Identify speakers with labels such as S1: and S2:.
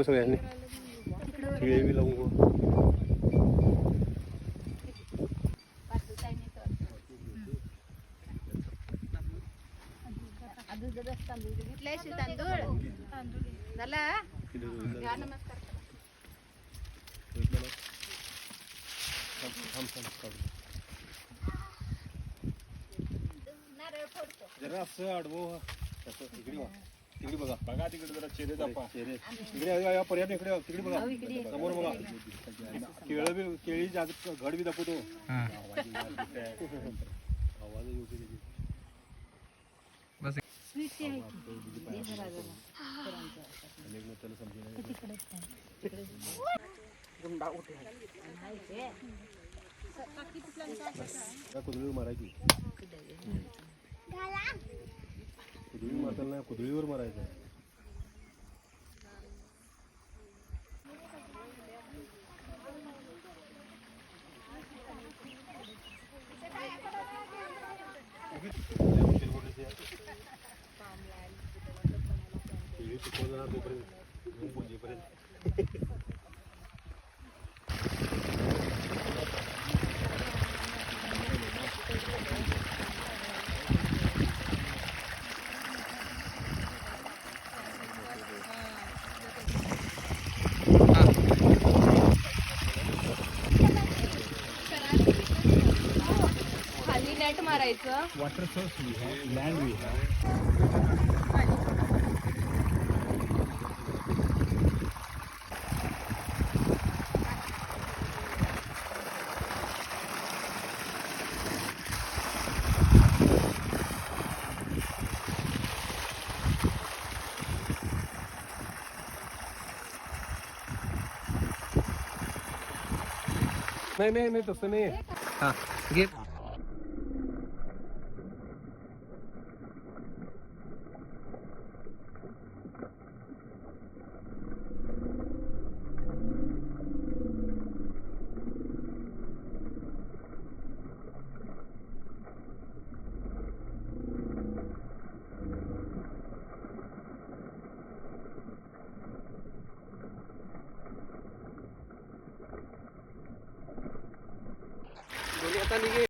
S1: सगळ्यांनी तिळे बी लावून गो. जरा असं आडवं तिकडे बघा बघा तिकडे जरा चेहरे दाखवा चेहरे तिकडे पर्यटन इकडे तिकडे बघा समोर बघा केळी घड बी दाखवतो आवाज कुदळी मारायची कुदळी मारताना नाही कुदळीवर मारायचं
S2: खाली नेट मारायचं
S1: वॉटर सोर्स वी है लँड वी है नाही तसं नाही
S3: हां घे आता निघे